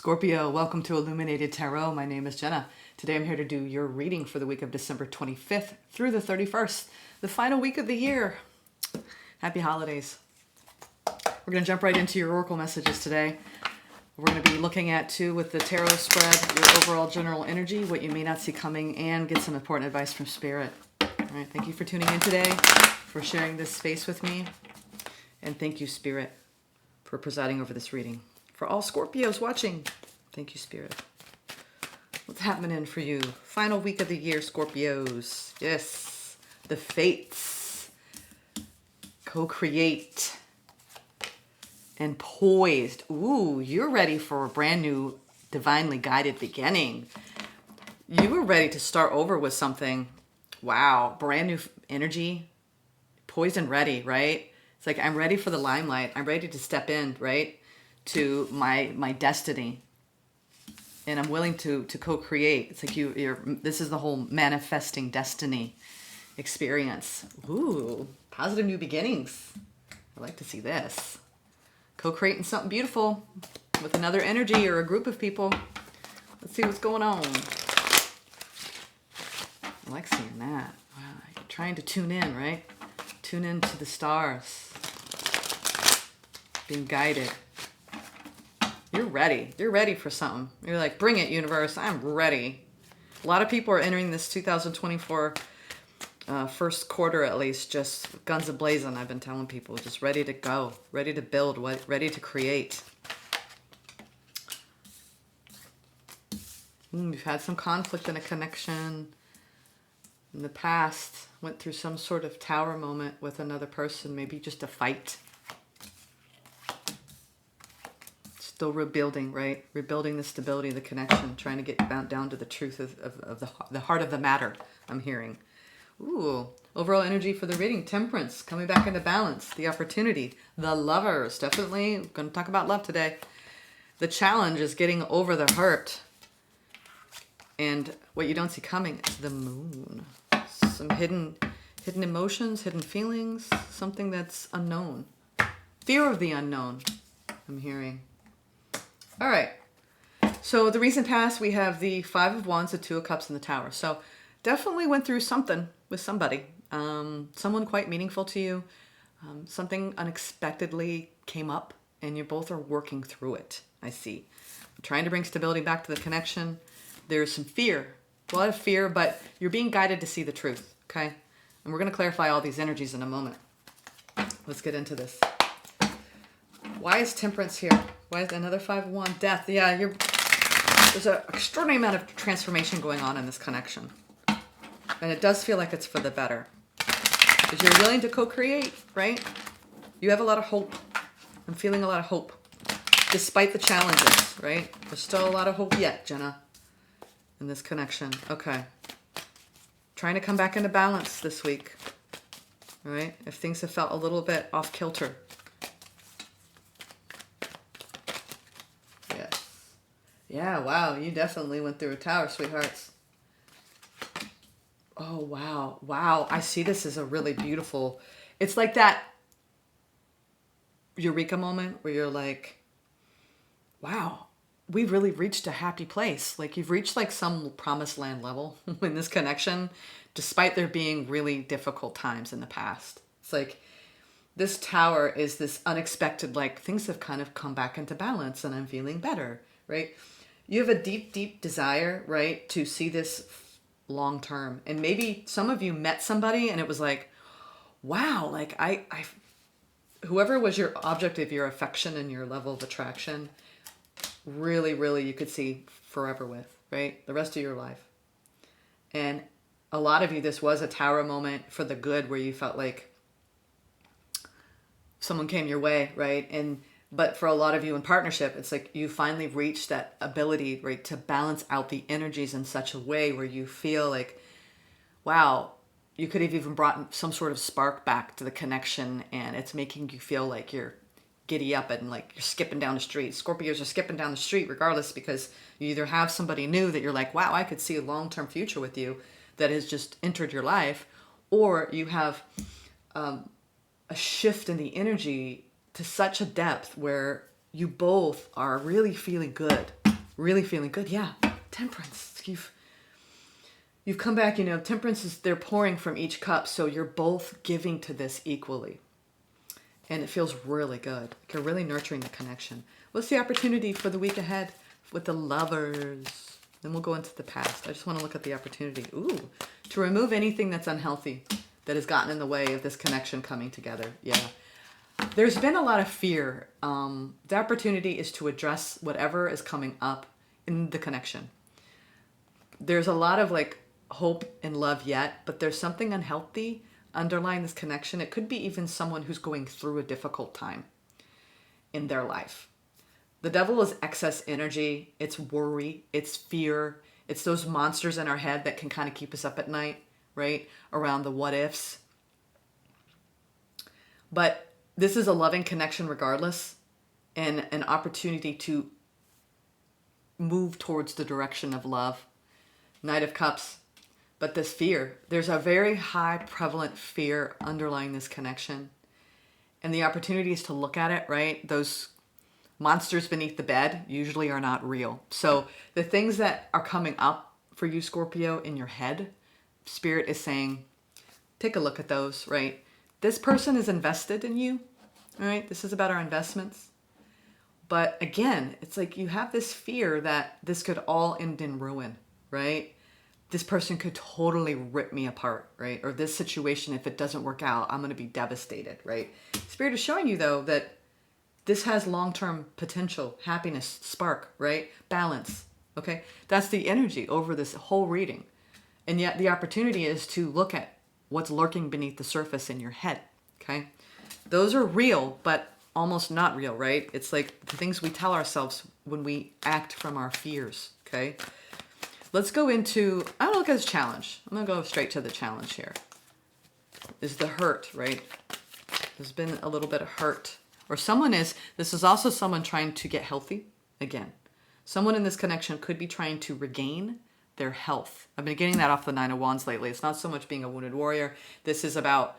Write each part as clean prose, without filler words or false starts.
Scorpio, welcome to Illuminated Tarot. My name is Jenna. Today I'm here to do your reading for the week of December 25th through the 31st, the final week of the year. Happy holidays. We're going to jump right into your oracle messages today. We're going to be looking at, too, with the tarot spread, your overall general energy, what you may not see coming, and get some important advice from Spirit. All right, thank you for tuning in today, for sharing this space with me, and thank you, Spirit, for presiding over this reading. For all Scorpios watching, thank you, Spirit. What's happening for you? Final week of the year, Scorpios. Yes, the fates. Co-create. And poised. Ooh, you're ready for a brand new, divinely guided beginning. You were ready to start over with something. Wow, brand new energy. Poised and ready, right? It's like, I'm ready for the limelight. I'm ready to step in, right? To my destiny, and I'm willing to co-create. It's like you're this is the whole manifesting destiny experience. Ooh, positive new beginnings. I like to see this. Co-creating something beautiful with another energy or a group of people. Let's see what's going on. I like seeing that. Wow, you're trying to tune in, right? Tune in to the stars. Being guided. You're ready. You're ready for something. You're like, bring it, universe. I'm ready. A lot of people are entering this 2024 first quarter, at least, just guns a-blazing. I've been telling people, just ready to go, ready to build, ready to create. You've had some conflict in a connection in the past. Went through some sort of tower moment with another person, maybe just a fight. Still rebuilding, right? Rebuilding the stability of the connection, trying to get down to the truth of the heart of the matter, I'm hearing. Ooh, overall energy for the reading, temperance, coming back into balance, the opportunity, the lovers, definitely going to talk about love today. The challenge is getting over the hurt. And what you don't see coming is the moon. Some hidden emotions, hidden feelings, something that's unknown. Fear of the unknown, I'm hearing. All right, so the recent past, we have the Five of Wands, the Two of Cups, and the Tower. So definitely went through something with somebody, someone quite meaningful to you. Something unexpectedly came up, and you both are working through it, I see. Trying to bring stability back to the connection. There's some fear, a lot of fear, but you're being guided to see the truth, okay? And we're going to clarify all these energies in a moment. Let's get into this. Why is temperance here? Why is another Five of Wands? Death. Yeah, there's an extraordinary amount of transformation going on in this connection. And it does feel like it's for the better. Because you're willing to co-create, right? You have a lot of hope. I'm feeling a lot of hope. Despite the challenges, right? There's still a lot of hope yet, Jenna, in this connection. Okay. Trying to come back into balance this week. All right? If things have felt a little bit off kilter. Yeah, wow, you definitely went through a tower, sweethearts. Oh, wow. Wow, I see this as a really beautiful... It's like that eureka moment where you're like, wow, we've really reached a happy place. Like, you've reached like some promised land level in this connection, despite there being really difficult times in the past. It's like, this tower is this unexpected, like, things have kind of come back into balance and I'm feeling better, right? You have a deep, deep desire, right, to see this long term. And maybe some of you met somebody and it was like, wow, like I whoever was your object of your affection and your level of attraction, really, really you could see forever with, right? The rest of your life. And a lot of you, this was a tower moment for the good where you felt like someone came your way, right? But for a lot of you in partnership, it's like you finally reached that ability, right, to balance out the energies in such a way where you feel like, wow, you could have even brought some sort of spark back to the connection, and it's making you feel like you're giddy up and like you're skipping down the street. Scorpios are skipping down the street regardless, because you either have somebody new that you're like, wow, I could see a long-term future with you that has just entered your life, or you have a shift in the energy to such a depth where you both are really feeling good. Really feeling good. Yeah. Temperance. You've come back, temperance is, they're pouring from each cup. So you're both giving to this equally. And it feels really good. Like you're really nurturing the connection. What's the opportunity for the week ahead with the lovers? Then we'll go into the past. I just want to look at the opportunity. Ooh, to remove anything that's unhealthy that has gotten in the way of this connection coming together. Yeah. There's been a lot of fear. The opportunity is to address whatever is coming up in the connection. There's a lot of like hope and love yet, but there's something unhealthy underlying this connection. It could be even someone who's going through a difficult time in their life. The devil is excess energy. It's worry. It's fear. It's those monsters in our head that can kind of keep us up at night, right? Around the what ifs. But this is a loving connection regardless, and an opportunity to move towards the direction of love. Knight of Cups. But this fear, there's a very high prevalent fear underlying this connection. And the opportunity is to look at it, right? Those monsters beneath the bed usually are not real. So the things that are coming up for you, Scorpio, in your head, Spirit is saying, take a look at those, right? This person is invested in you, all right? This is about our investments. But again, it's like you have this fear that this could all end in ruin, right? This person could totally rip me apart, right? Or this situation, if it doesn't work out, I'm going to be devastated, right? Spirit is showing you, though, that this has long-term potential, happiness, spark, right? Balance, okay? That's the energy over this whole reading. And yet the opportunity is to look at what's lurking beneath the surface in your head, okay? Those are real, but almost not real, right? It's like the things we tell ourselves when we act from our fears, okay? Let's go into, I'm gonna look at this challenge. I'm gonna go straight to the challenge here. Is the hurt, right? There's been a little bit of hurt. Or this is also someone trying to get healthy again. Someone in this connection could be trying to regain their health. I've been getting that off the Nine of Wands lately. It's not so much being a wounded warrior. This is about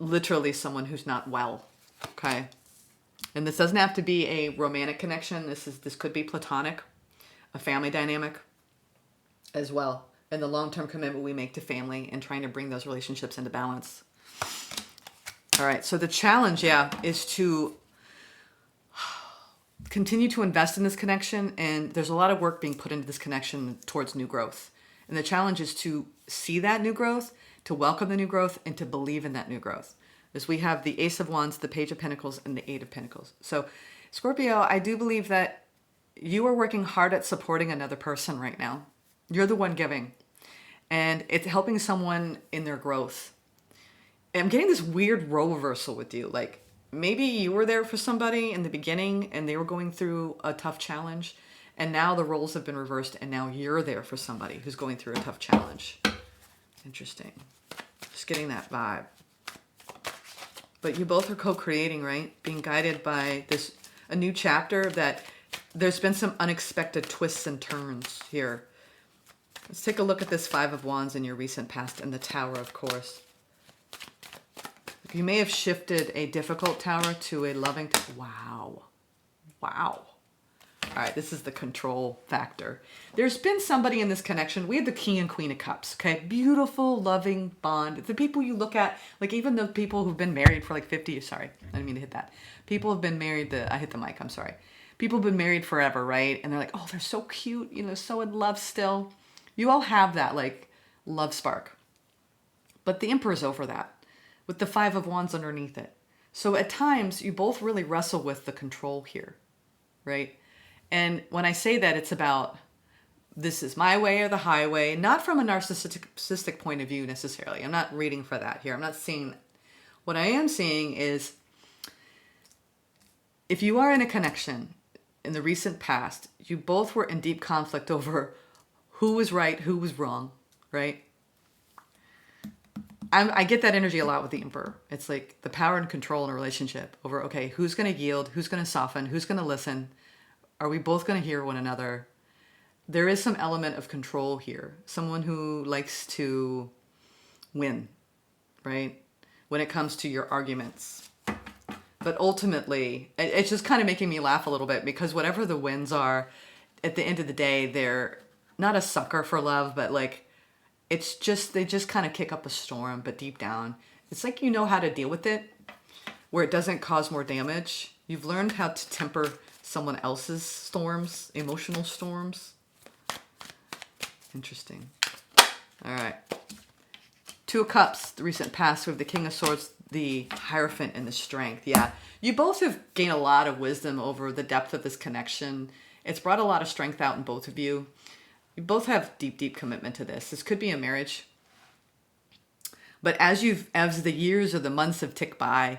literally someone who's not well, okay? And this doesn't have to be a romantic connection. This could be platonic, a family dynamic as well. And the long-term commitment we make to family and trying to bring those relationships into balance. All right, so the challenge, is to continue to invest in this connection. And there's a lot of work being put into this connection towards new growth. And the challenge is to see that new growth, to welcome the new growth, and to believe in that new growth. As we have the Ace of Wands, the Page of Pentacles, and the Eight of Pentacles. So, Scorpio, I do believe that you are working hard at supporting another person right now. You're the one giving. And it's helping someone in their growth. And I'm getting this weird role reversal with you. Like, maybe you were there for somebody in the beginning and they were going through a tough challenge. And now the roles have been reversed and now you're there for somebody who's going through a tough challenge. Interesting. Just getting that vibe. But you both are co-creating, right? Being guided by a new chapter that there's been some unexpected twists and turns here. Let's take a look at this Five of Wands in your recent past and the Tower, of course. You may have shifted a difficult tower to a loving tower. Wow. Wow. All right, this is the control factor. There's been somebody in this connection. We had the King and Queen of Cups, okay? Beautiful, loving bond. The people you look at, like even the people who've been married for like 50 years. Sorry, I didn't mean to hit that. People have been married, I hit the mic, I'm sorry. People have been married forever, right? And they're like, oh, they're so cute, so in love still. You all have that like love spark. But the Emperor's over that with the Five of Wands underneath it. So at times you both really wrestle with the control here, right? And when I say that, it's about this is my way or the highway, not from a narcissistic point of view necessarily. I'm not reading for that here. I'm not seeing that. What I am seeing is if you are in a connection in the recent past, you both were in deep conflict over who was right, who was wrong, right? I get that energy a lot with the Emperor. It's like the power and control in a relationship over, okay, who's going to yield, who's going to soften, who's going to listen? Are we both going to hear one another? There is some element of control here. Someone who likes to win, right? When it comes to your arguments. But ultimately, it's just kind of making me laugh a little bit because whatever the wins are, at the end of the day, they're not a sucker for love, but like, it's just, they just kind of kick up a storm, but deep down, it's like you know how to deal with it, where it doesn't cause more damage. You've learned how to temper someone else's storms, emotional storms. Interesting. All right. Two of Cups, the recent past, with the King of Swords, the Hierophant, and the Strength. Yeah, you both have gained a lot of wisdom over the depth of this connection. It's brought a lot of strength out in both of you. You both have deep, deep commitment to this. This could be a marriage. But as the years or the months have ticked by,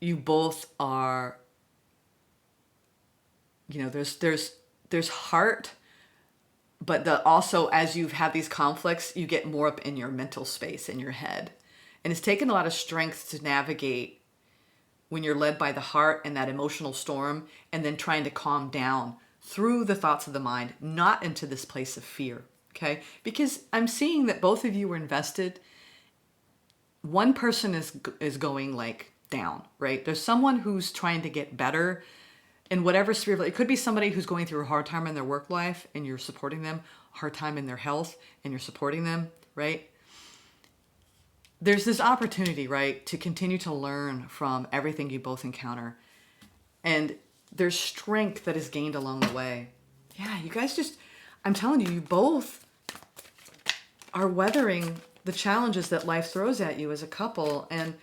you both are, you know, there's heart, but also as you've had these conflicts, you get more up in your mental space, in your head. And it's taken a lot of strength to navigate when you're led by the heart and that emotional storm, and then trying to calm down through the thoughts of the mind, not into this place of fear, okay? Because I'm seeing that both of you are invested. One person is going like down, right? There's someone who's trying to get better in whatever sphere. It could be somebody who's going through a hard time in their work life and you're supporting them, hard time in their health and you're supporting them, right? There's this opportunity, right, to continue to learn from everything you both encounter. And there's strength that is gained along the way. Yeah, you guys just, I'm telling you, you both are weathering the challenges that life throws at you as a couple. And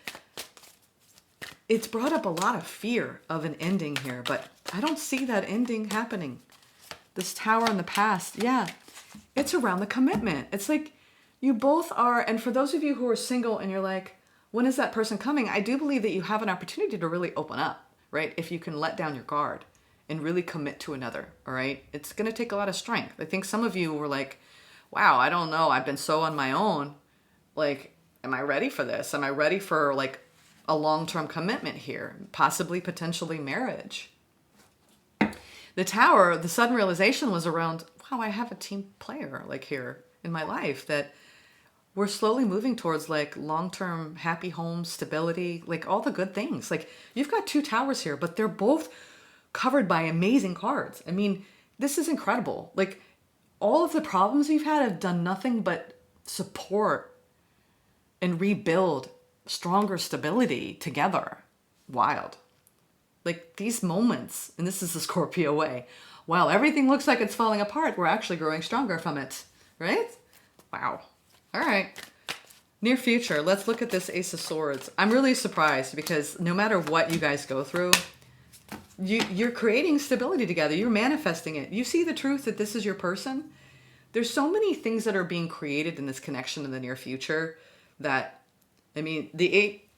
it's brought up a lot of fear of an ending here, but I don't see that ending happening. This Tower in the past, yeah, it's around the commitment. It's like you both are, and for those of you who are single and you're like, when is that person coming? I do believe that you have an opportunity to really open up, right? If you can let down your guard and really commit to another, all right? It's going to take a lot of strength. I think some of you were like, wow, I don't know. I've been so on my own. Like, am I ready for this? Am I ready for like a long-term commitment here? Possibly, potentially marriage. The Tower, the sudden realization was around, wow, I have a team player like here in my life that we're slowly moving towards like long-term happy home, stability, like all the good things. Like you've got two towers here, but they're both covered by amazing cards. I mean, this is incredible. Like all of the problems you've had have done nothing but support and rebuild stronger stability together. Wild. Like these moments, and this is the Scorpio way, while everything looks like it's falling apart, we're actually growing stronger from it, right? Wow. All right. Near future, let's look at this Ace of Swords. I'm really surprised because no matter what you guys go through, you're creating stability together. You're manifesting it. You see the truth that this is your person. There's so many things that are being created in this connection in the near future that, I mean, the Eight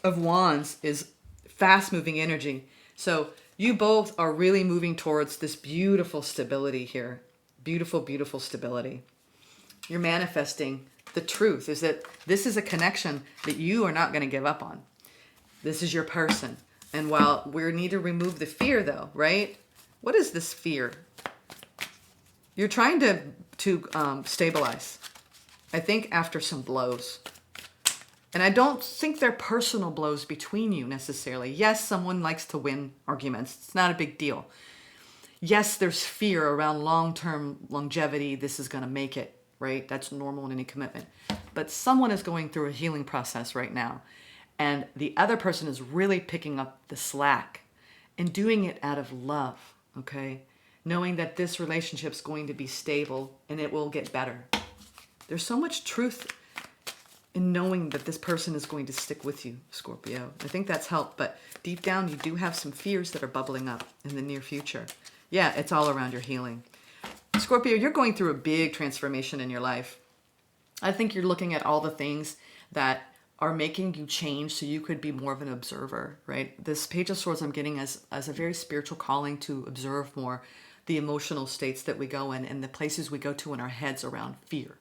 of Wands is fast-moving energy. So you both are really moving towards this beautiful stability here. Beautiful, beautiful stability. You're manifesting the truth is that this is a connection that you are not going to give up on. This is your person. And while we need to remove the fear though, right? What is this fear? You're trying to stabilize. I think after some blows. And I don't think they're personal blows between you necessarily. Yes, someone likes to win arguments. It's not a big deal. Yes, there's fear around long-term longevity. This is going to make it, right? That's normal in any commitment. But someone is going through a healing process right now. And the other person is really picking up the slack and doing it out of love, okay? Knowing that this relationship is going to be stable and it will get better. There's so much truth in knowing that this person is going to stick with you, Scorpio. I think that's helped, but deep down you do have some fears that are bubbling up in the near future. Yeah, it's all around your healing. Scorpio, you're going through a big transformation in your life. I think you're looking at all the things that are making you change so you could be more of an observer, right? This Page of Swords I'm getting as a very spiritual calling to observe more the emotional states that we go in and the places we go to in our heads around fear.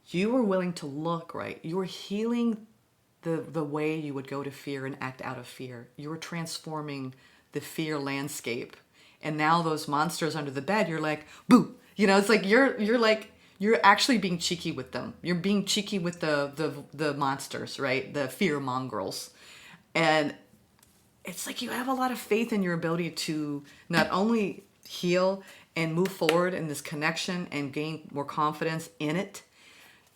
You are willing to look, right? You are healing the way you would go to fear and act out of fear. You are transforming the fear landscape. And now those monsters under the bed, you're like, boo! You know, it's like you're actually being cheeky with them. You're being cheeky with the monsters, right? The fear mongrels. And it's like you have a lot of faith in your ability to not only heal and move forward in this connection and gain more confidence in it.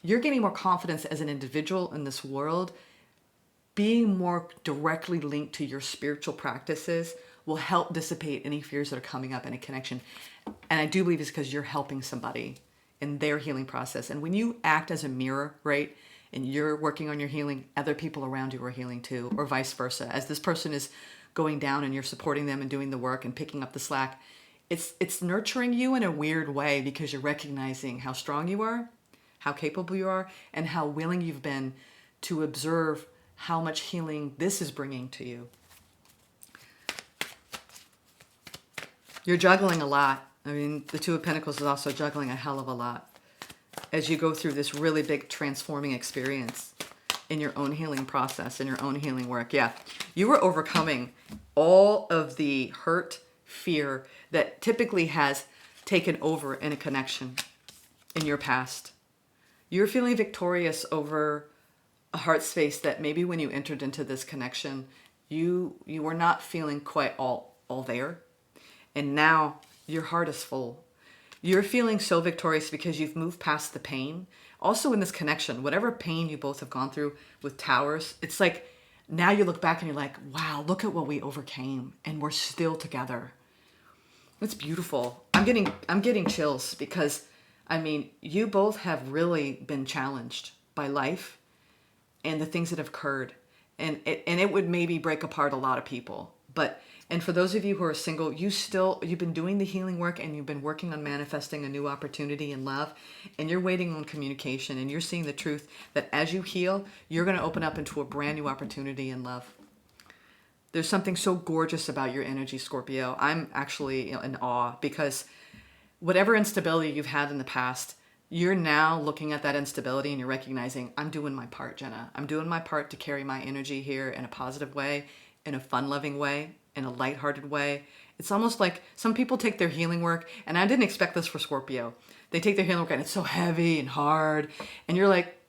You're gaining more confidence as an individual in this world. Being more directly linked to your spiritual practices will help dissipate any fears that are coming up in a connection. And I do believe it's because you're helping somebody in their healing process. And when you act as a mirror, right, and you're working on your healing, other people around you are healing too, or vice versa. As this person is going down and you're supporting them and doing the work and picking up the slack, it's nurturing you in a weird way because you're recognizing how strong you are, how capable you are, and how willing you've been to observe how much healing this is bringing to you. You're juggling a lot. I mean, the Two of Pentacles is also juggling a hell of a lot as you go through this really big transforming experience in your own healing process, in your own healing work. Yeah, you were overcoming all of the hurt, fear that typically has taken over in a connection in your past. You're feeling victorious over a heart space that maybe when you entered into this connection, you were not feeling quite all there. And now your heart is full. You're feeling so victorious because you've moved past the pain. Also in this connection, whatever pain you both have gone through with towers, it's like now you look back and you're like, wow, look at what we overcame and we're still together. It's beautiful. I'm getting chills because, I mean, you both have really been challenged by life and the things that have occurred. And it would maybe break apart a lot of people. And for those of you who are single, you've been doing the healing work and you've been working on manifesting a new opportunity in love, and you're waiting on communication, and you're seeing the truth that as you heal, you're going to open up into a brand new opportunity in love. There's something so gorgeous about your energy, Scorpio. I'm actually in awe because whatever instability you've had in the past, you're now looking at that instability and you're recognizing, I'm doing my part, Jenna. I'm doing my part to carry my energy here in a positive way, in a fun-loving way, in a lighthearted way. It's almost like some people take their healing work, and I didn't expect this for Scorpio. They take their healing work and it's so heavy and hard, and you're like,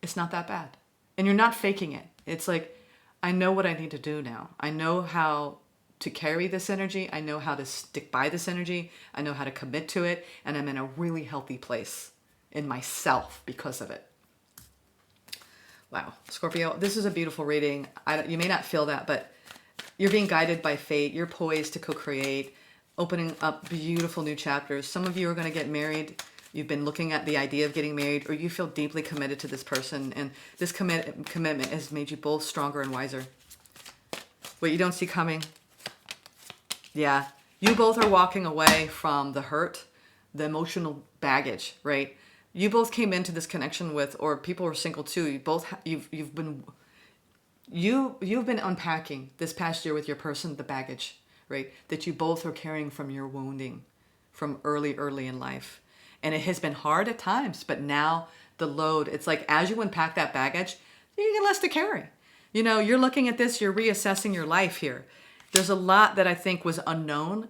it's not that bad. And you're not faking it. It's like, I know what I need to do now. I know how to carry this energy. I know how to stick by this energy. I know how to commit to it, and I'm in a really healthy place in myself because of it. Wow, Scorpio, this is a beautiful reading. You may not feel that, but you're being guided by fate. You're poised to co-create, opening up beautiful new chapters. Some of you are going to get married. You've been looking at the idea of getting married, or you feel deeply committed to this person, and this commitment has made you both stronger and wiser. What you don't see coming. Yeah, you both are walking away from the hurt, the emotional baggage, right? You both came into this connection with, or people who are single too. You've been unpacking this past year with your person, the baggage, right? That you both are carrying from your wounding from early in life. And it has been hard at times, but now the load, it's like as you unpack that baggage, you get less to carry. You know, you're looking at this, you're reassessing your life here. There's a lot that I think was unknown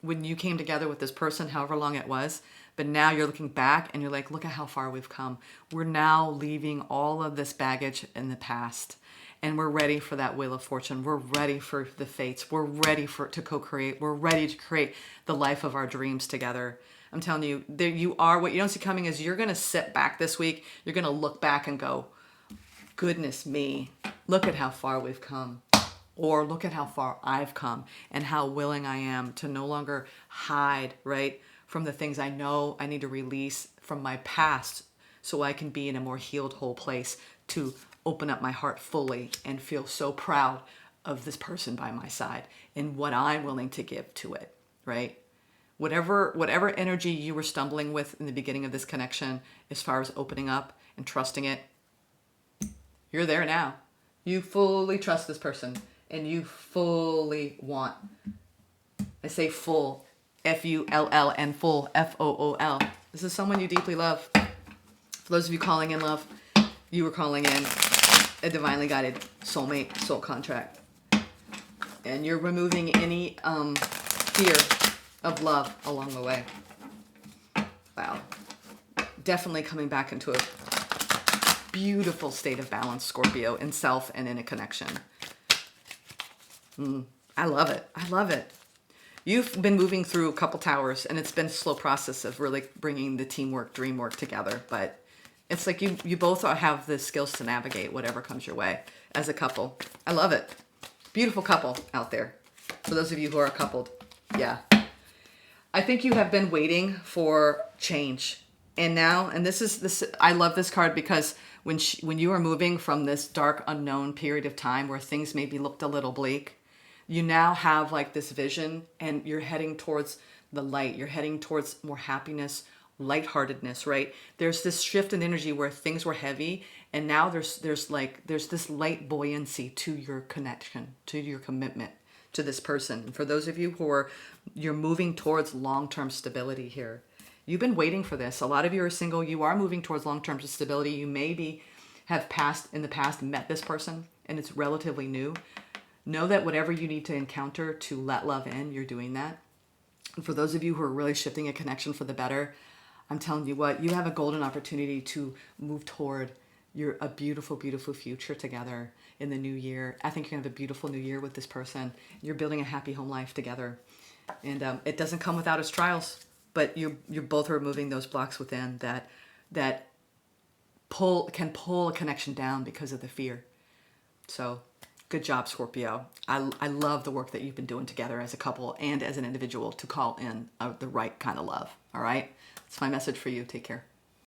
when you came together with this person, however long it was. But now you're looking back and you're like, look at how far we've come. We're now leaving all of this baggage in the past. And we're ready for that wheel of fortune. We're ready for the fates. We're ready to co-create. We're ready to create the life of our dreams together. I'm telling you, there you are. What you don't see coming is you're going to sit back this week. You're going to look back and go, goodness me, look at how far we've come. Or look at how far I've come and how willing I am to no longer hide, right, from the things I know I need to release from my past so I can be in a more healed, whole place to open up my heart fully and feel so proud of this person by my side and what I'm willing to give to it, right? Whatever energy you were stumbling with in the beginning of this connection, as far as opening up and trusting it, you're there now. You fully trust this person and you fully want. I say full, F-U-L-L, and full, F-O-O-L. This is someone you deeply love. For those of you calling in love, you were calling in a divinely guided soulmate, soul contract. And you're removing any fear of love along the way. Wow. Definitely coming back into a beautiful state of balance, Scorpio, in self and in a connection. I love it. I love it. You've been moving through a couple towers, and it's been a slow process of really bringing the teamwork, dream work together. But it's like you both have the skills to navigate whatever comes your way as a couple. I love it. Beautiful couple out there. For those of you who are coupled, yeah. I think you have been waiting for change. And now, and this, I love this card because when you are moving from this dark unknown period of time where things maybe looked a little bleak, you now have like this vision and you're heading towards the light. You're heading towards more happiness, lightheartedness, right? There's this shift in energy where things were heavy, and now there's this light buoyancy to your connection, to your commitment to this person. And for those of you you're moving towards long-term stability here. You've been waiting for this. A lot of you are single. You are moving towards long-term stability. You maybe have in the past met this person and it's relatively new. Know that whatever you need to encounter to let love in, you're doing that. And for those of you who are really shifting a connection for the better, I'm telling you what, you have a golden opportunity to move toward a beautiful, beautiful future together in the new year. I think you're gonna have a beautiful new year with this person. You're building a happy home life together. And it doesn't come without its trials, but you both are removing those blocks within that can pull a connection down because of the fear. So good job, Scorpio. I love the work that you've been doing together as a couple and as an individual to call in the right kind of love. All right? That's my message for you. Take care.